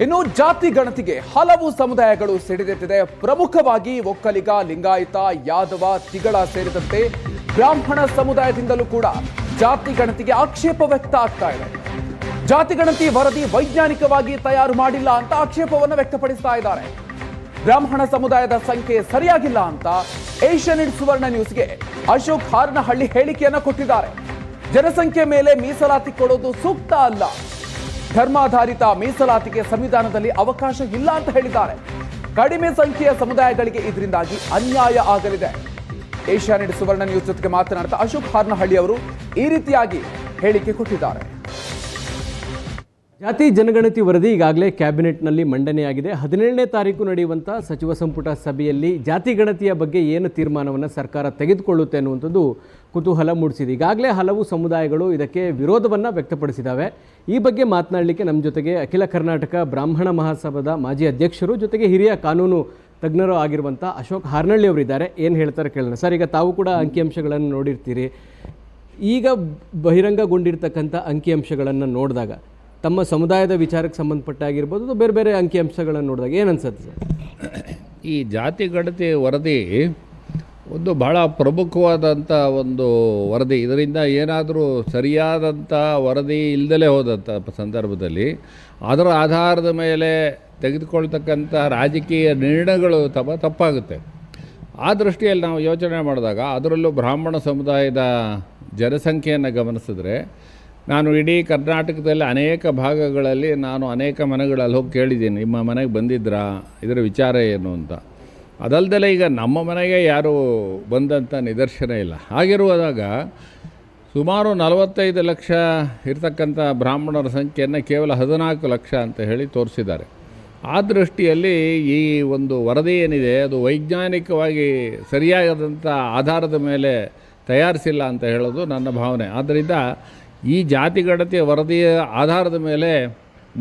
ಇನ್ನು ಜಾತಿ ಗಣತಿಗೆ ಹಲವು ಸಮುದಾಯಗಳು ಸಿಡಿದೆದ್ದಿದೆ. ಪ್ರಮುಖವಾಗಿ ಒಕ್ಕಲಿಗ, ಲಿಂಗಾಯತ, ಯಾದವ, ತಿಗಳ ಸೇರಿದಂತೆ ಬ್ರಾಹ್ಮಣ ಸಮುದಾಯದಿಂದಲೂ ಕೂಡ ಜಾತಿ ಗಣತಿಗೆ ಆಕ್ಷೇಪ ವ್ಯಕ್ತ ಆಗ್ತಾ ಇದೆ. ಜಾತಿ ಗಣತಿ ವರದಿ ವೈಜ್ಞಾನಿಕವಾಗಿ ತಯಾರು ಮಾಡಿಲ್ಲ ಅಂತ ಆಕ್ಷೇಪವನ್ನು ವ್ಯಕ್ತಪಡಿಸ್ತಾ ಇದ್ದಾರೆ. ಬ್ರಾಹ್ಮಣ ಸಮುದಾಯದ ಸಂಖ್ಯೆ ಸರಿಯಾಗಿಲ್ಲ ಅಂತ ಏಷ್ಯಾನೆಟ್ ಸುವರ್ಣ ನ್ಯೂಸ್ಗೆ ಅಶೋಕ್ ಹಾರನಹಳ್ಳಿ ಹೇಳಿಕೆಯನ್ನ ಕೊಟ್ಟಿದ್ದಾರೆ. ಜನಸಂಖ್ಯೆ ಮೇಲೆ ಮೀಸಲಾತಿ ಕೊಡೋದು ಸೂಕ್ತ ಅಲ್ಲ, ಧರ್ಮಾಧಾರಿತ ಮೀಸಲಾತಿಗೆ ಸಂವಿಧಾನದಲ್ಲಿ ಅವಕಾಶ ಇಲ್ಲ ಅಂತ ಹೇಳಿದ್ದಾರೆ. ಕಡಿಮೆ ಸಂಖ್ಯೆಯ ಸಮುದಾಯಗಳಿಗೆ ಇದರಿಂದಾಗಿ ಅನ್ಯಾಯ ಆಗಲಿದೆ. ಏಷ್ಯಾನೆಟ್ ಸುವರ್ಣ ನ್ಯೂಸ್ ಜೊತೆಗೆ ಮಾತನಾಡ್ತಾ ಅಶೋಕ್ ಹಾರನಹಳ್ಳಿ ಅವರು ಈ ರೀತಿಯಾಗಿ ಹೇಳಿಕೆ ಕೊಟ್ಟಿದ್ದಾರೆ. ಜಾತಿ ಜನಗಣತಿ ವರದಿ ಈಗಾಗಲೇ ಕ್ಯಾಬಿನೆಟ್ನಲ್ಲಿ ಮಂಡನೆಯಾಗಿದೆ. 17ನೇ ತಾರೀಕು ನಡೆಯುವಂಥ ಸಚಿವ ಸಂಪುಟ ಸಭೆಯಲ್ಲಿ ಜಾತಿ ಗಣತಿಯ ಬಗ್ಗೆ ಏನು ತೀರ್ಮಾನವನ್ನು ಸರ್ಕಾರ ತೆಗೆದುಕೊಳ್ಳುತ್ತೆ ಅನ್ನುವಂಥದ್ದು ಕುತೂಹಲ ಮೂಡಿಸಿದೆ. ಈಗಾಗಲೇ ಹಲವು ಸಮುದಾಯಗಳು ಇದಕ್ಕೆ ವಿರೋಧವನ್ನು ವ್ಯಕ್ತಪಡಿಸಿದ್ದಾವೆ. ಈ ಬಗ್ಗೆ ಮಾತನಾಡಲಿಕ್ಕೆ ನಮ್ಮ ಜೊತೆಗೆ ಅಖಿಲ ಕರ್ನಾಟಕ ಬ್ರಾಹ್ಮಣ ಮಹಾಸಭಾದ ಮಾಜಿ ಅಧ್ಯಕ್ಷರು ಜೊತೆಗೆ ಹಿರಿಯ ಕಾನೂನು ತಜ್ಞರು ಆಗಿರುವಂಥ ಅಶೋಕ್ ಹಾರನಹಳ್ಳಿ ಅವರಿದ್ದಾರೆ. ಏನು ಹೇಳ್ತಾರೆ ಕೇಳೋಣ. ಸರ್, ಈಗ ತಾವು ಕೂಡ ಅಂಕಿಅಂಶಗಳನ್ನು ನೋಡಿರ್ತೀರಿ. ಈಗ ಬಹಿರಂಗಗೊಂಡಿರ್ತಕ್ಕಂಥ ಅಂಕಿಅಂಶಗಳನ್ನು ನೋಡಿದಾಗ ತಮ್ಮ ಸಮುದಾಯದ ವಿಚಾರಕ್ಕೆ ಸಂಬಂಧಪಟ್ಟಾಗಿರ್ಬೋದು, ಬೇರೆ ಬೇರೆ ಅಂಕಿಅಂಶಗಳನ್ನು ನೋಡಿದಾಗ ಏನು ಅನ್ಸುತ್ತೆ ಸರ್? ಈ ಜಾತಿ ಗಣತಿ ವರದಿ ಒಂದು ಬಹಳ ಪ್ರಮುಖವಾದಂಥ ಒಂದು ವರದಿ. ಇದರಿಂದ ಏನಾದರೂ ಸರಿಯಾದಂಥ ವರದಿ ಇಲ್ಲದಲೇ ಹೋದಂಥ ಸಂದರ್ಭದಲ್ಲಿ ಅದರ ಆಧಾರದ ಮೇಲೆ ತೆಗೆದುಕೊಳ್ತಕ್ಕಂಥ ರಾಜಕೀಯ ನಿರ್ಣಯಗಳು ತಪ್ಪಾಗುತ್ತೆ. ಆ ದೃಷ್ಟಿಯಲ್ಲಿ ನಾವು ಯೋಚನೆ ಮಾಡಿದಾಗ ಅದರಲ್ಲೂ ಬ್ರಾಹ್ಮಣ ಸಮುದಾಯದ ಜನಸಂಖ್ಯೆಯನ್ನು ಗಮನಿಸಿದ್ರೆ, ನಾನು ಇಡೀ ಕರ್ನಾಟಕದಲ್ಲಿ ಅನೇಕ ಭಾಗಗಳಲ್ಲಿ ಅನೇಕ ಮನೆಗಳಲ್ಲಿ ಹೋಗಿ ಕೇಳಿದ್ದೀನಿ, ನಿಮ್ಮ ಮನೆಗೆ ಬಂದಿದ್ರಾ, ಇದರ ವಿಚಾರ ಏನು ಅಂತ. ಅದಲ್ಲದೆ ಈಗ ನಮ್ಮ ಮನೆಗೆ ಯಾರೂ ಬಂದಂಥ ನಿದರ್ಶನ ಇಲ್ಲ. ಹಾಗಿರುವಾಗ ಸುಮಾರು 45 ಲಕ್ಷ ಇರತಕ್ಕಂಥ ಬ್ರಾಹ್ಮಣರ ಸಂಖ್ಯೆಯನ್ನು ಕೇವಲ 14 ಲಕ್ಷ ಅಂತ ಹೇಳಿ ತೋರಿಸಿದ್ದಾರೆ. ಆ ದೃಷ್ಟಿಯಲ್ಲಿ ಈ ಒಂದು ವರದಿ ಏನಿದೆ ಅದು ವೈಜ್ಞಾನಿಕವಾಗಿ ಸರಿಯಾದಂಥ ಆಧಾರದ ಮೇಲೆ ತಯಾರಿಸಿಲ್ಲ ಅಂತ ಹೇಳೋದು ನನ್ನ ಭಾವನೆ. ಆದ್ದರಿಂದ ಈ ಜಾತಿ ಗಣತಿಯ ವರದಿಯ ಆಧಾರದ ಮೇಲೆ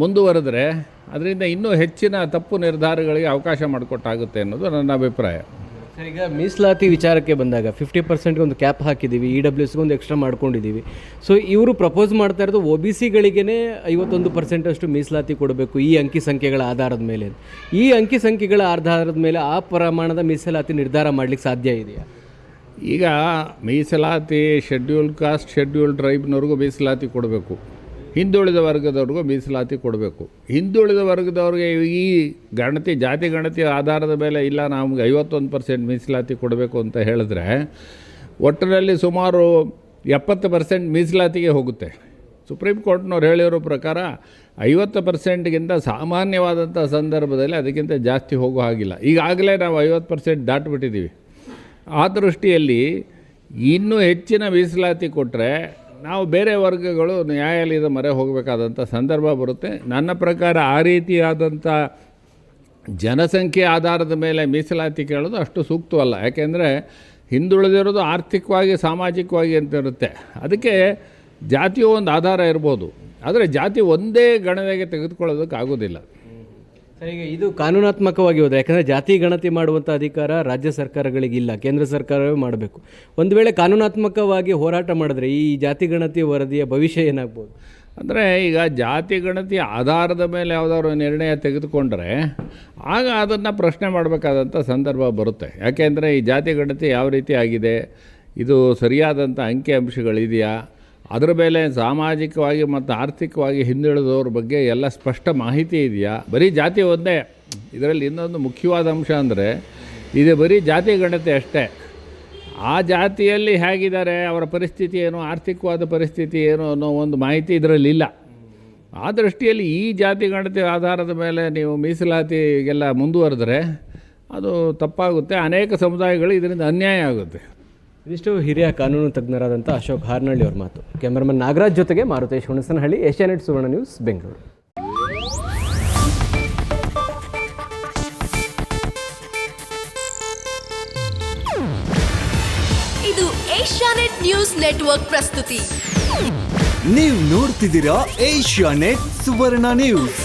ಮುಂದುವರೆದರೆ ಅದರಿಂದ ಇನ್ನೂ ಹೆಚ್ಚಿನ ತಪ್ಪು ನಿರ್ಧಾರಗಳಿಗೆ ಅವಕಾಶ ಮಾಡಿಕೊಟ್ಟಾಗುತ್ತೆ ಅನ್ನೋದು ನನ್ನ ಅಭಿಪ್ರಾಯ. ಸರ್, ಈಗ ಮೀಸಲಾತಿ ವಿಚಾರಕ್ಕೆ ಬಂದಾಗ 50% ಒಂದು ಕ್ಯಾಪ್ ಹಾಕಿದ್ದೀವಿ, EWSಗೆ ಒಂದು ಎಕ್ಸ್ಟ್ರಾ ಮಾಡ್ಕೊಂಡಿದ್ದೀವಿ. ಸೊ ಇವರು ಪ್ರಪೋಸ್ ಮಾಡ್ತಾ ಇರೋದು OBCಗಳಿಗೇ 51% ಅಷ್ಟು ಮೀಸಲಾತಿ ಕೊಡಬೇಕು ಈ ಅಂಕಿ ಸಂಖ್ಯೆಗಳ ಆಧಾರದ ಮೇಲೆ. ಈ ಅಂಕಿ ಸಂಖ್ಯೆಗಳ ಆಧಾರದ ಮೇಲೆ ಆ ಪ್ರಮಾಣದ ಮೀಸಲಾತಿ ನಿರ್ಧಾರ ಮಾಡಲಿಕ್ಕೆ ಸಾಧ್ಯ ಇದೆಯಾ? ಈಗ ಮೀಸಲಾತಿ ಶೆಡ್ಯೂಲ್ಡ್ ಕಾಸ್ಟ್, ಶೆಡ್ಯೂಲ್ಡ್ ಟ್ರೈಬ್ನವ್ರಿಗೂ ಮೀಸಲಾತಿ ಕೊಡಬೇಕು, ಹಿಂದುಳಿದ ವರ್ಗದವ್ರಿಗೂ ಮೀಸಲಾತಿ ಕೊಡಬೇಕು. ಹಿಂದುಳಿದ ವರ್ಗದವ್ರಿಗೆ ಈ ಗಣತಿ ಜಾತಿ ಗಣತಿ ಆಧಾರದ ಮೇಲೆ ಇಲ್ಲ ನಮಗೆ 51% ಮೀಸಲಾತಿ ಕೊಡಬೇಕು ಅಂತ ಹೇಳಿದ್ರೆ ಒಟ್ಟಿನಲ್ಲಿ ಸುಮಾರು 70% ಮೀಸಲಾತಿಗೆ ಹೋಗುತ್ತೆ. ಸುಪ್ರೀಂ ಕೋರ್ಟ್ನವ್ರು ಹೇಳಿರೋ ಪ್ರಕಾರ 50%ಗಿಂತ ಸಾಮಾನ್ಯವಾದಂಥ ಸಂದರ್ಭದಲ್ಲಿ ಅದಕ್ಕಿಂತ ಜಾಸ್ತಿ ಹೋಗೋ ಹಾಗಿಲ್ಲ. ಈಗಾಗಲೇ ನಾವು 50% ದಾಟಿಬಿಟ್ಟಿದ್ದೀವಿ. ಆ ದೃಷ್ಟಿಯಲ್ಲಿ ಇನ್ನೂ ಹೆಚ್ಚಿನ ಮೀಸಲಾತಿ ಕೊಟ್ಟರೆ ನಾವು ಬೇರೆ ವರ್ಗಗಳು ನ್ಯಾಯಾಲಯದ ಮೊರೆ ಹೋಗಬೇಕಾದಂಥ ಸಂದರ್ಭ ಬರುತ್ತೆ. ನನ್ನ ಪ್ರಕಾರ ಆ ರೀತಿಯಾದಂಥ ಜನಸಂಖ್ಯೆ ಆಧಾರದ ಮೇಲೆ ಮೀಸಲಾತಿ ಕೇಳೋದು ಅಷ್ಟು ಸೂಕ್ತವಲ್ಲ. ಯಾಕೆಂದರೆ ಹಿಂದುಳಿದಿರೋದು ಆರ್ಥಿಕವಾಗಿ ಸಾಮಾಜಿಕವಾಗಿ ಅಂತ ಇರುತ್ತೆ. ಅದಕ್ಕೆ ಜಾತಿಯು ಒಂದು ಆಧಾರ ಇರ್ಬೋದು, ಆದರೆ ಜಾತಿ ಒಂದೇ ಗಣನೆಗೆ ತೆಗೆದುಕೊಳ್ಳೋದಕ್ಕೆ ಆಗೋದಿಲ್ಲ. ಸರ್, ಈಗ ಇದು ಕಾನೂನಾತ್ಮಕವಾಗಿ ಹೋದ, ಯಾಕಂದರೆ ಜಾತಿ ಗಣತಿ ಮಾಡುವಂಥ ಅಧಿಕಾರ ರಾಜ್ಯ ಸರ್ಕಾರಗಳಿಗಿಲ್ಲ, ಕೇಂದ್ರ ಸರ್ಕಾರವೇ ಮಾಡಬೇಕು. ಒಂದು ವೇಳೆ ಕಾನೂನಾತ್ಮಕವಾಗಿ ಹೋರಾಟ ಮಾಡಿದ್ರೆ ಈ ಜಾತಿ ಗಣತಿ ವರದಿಯ ಭವಿಷ್ಯ ಏನಾಗ್ಬೋದು? ಅಂದರೆ ಈಗ ಜಾತಿ ಗಣತಿ ಆಧಾರದ ಮೇಲೆ ಯಾವುದಾದ್ರು ನಿರ್ಣಯ ತೆಗೆದುಕೊಂಡ್ರೆ ಆಗ ಅದನ್ನು ಪ್ರಶ್ನೆ ಮಾಡಬೇಕಾದಂಥ ಸಂದರ್ಭ ಬರುತ್ತೆ. ಯಾಕೆಂದರೆ ಈ ಜಾತಿ ಗಣತಿ ಯಾವ ರೀತಿ ಆಗಿದೆ, ಇದು ಸರಿಯಾದಂಥ ಅಂಕಿಅಂಶಗಳಿದೆಯಾ, ಅದರ ಮೇಲೆ ಸಾಮಾಜಿಕವಾಗಿ ಮತ್ತು ಆರ್ಥಿಕವಾಗಿ ಹಿಂದುಳಿದವ್ರ ಬಗ್ಗೆ ಎಲ್ಲ ಸ್ಪಷ್ಟ ಮಾಹಿತಿ ಇದೆಯಾ? ಬರೀ ಜಾತಿ ಒಂದೇ. ಇದರಲ್ಲಿ ಇನ್ನೊಂದು ಮುಖ್ಯವಾದ ಅಂಶ ಅಂದರೆ ಇದು ಬರೀ ಜಾತಿ ಗಣತಿ ಅಷ್ಟೇ. ಆ ಜಾತಿಯಲ್ಲಿ ಹೇಗಿದ್ದಾರೆ, ಅವರ ಪರಿಸ್ಥಿತಿ ಏನು, ಆರ್ಥಿಕವಾದ ಪರಿಸ್ಥಿತಿ ಏನು ಅನ್ನೋ ಒಂದು ಮಾಹಿತಿ ಇದರಲ್ಲಿಲ್ಲ. ಆ ದೃಷ್ಟಿಯಲ್ಲಿ ಈ ಜಾತಿ ಗಣತಿ ಆಧಾರದ ಮೇಲೆ ನೀವು ಮೀಸಲಾತಿಗೆಲ್ಲ ಮುಂದುವರೆದ್ರೆ ಅದು ತಪ್ಪಾಗುತ್ತೆ. ಅನೇಕ ಸಮುದಾಯಗಳು ಇದರಿಂದ ಅನ್ಯಾಯ ಆಗುತ್ತೆ. ಇದಿಷ್ಟು ಹಿರಿಯ ಕಾನೂನು ತಜ್ಞರಾದಂಥ ಅಶೋಕ್ ಹಾರನಹಳ್ಳಿ ಅವ್ರ ಮಾತು. ಕ್ಯಾಮರಾಮನ್ ನಾಗರಾಜ್ ಜೊತೆಗೆ ಮಾರುತೇಶ್ ಹುಣಸನಹಳ್ಳಿ, ಏಷ್ಯಾನೆಟ್ ಸುವರ್ಣ ನ್ಯೂಸ್, ಬೆಂಗಳೂರು. ಇದು ಏಷ್ಯಾನೆಟ್ ನ್ಯೂಸ್ ನೆಟ್ವರ್ಕ್ ಪ್ರಸ್ತುತಿ. ನೀವು ನೋಡ್ತಿದ್ದೀರಾ ಏಷ್ಯಾನೆಟ್ ಸುವರ್ಣ ನ್ಯೂಸ್.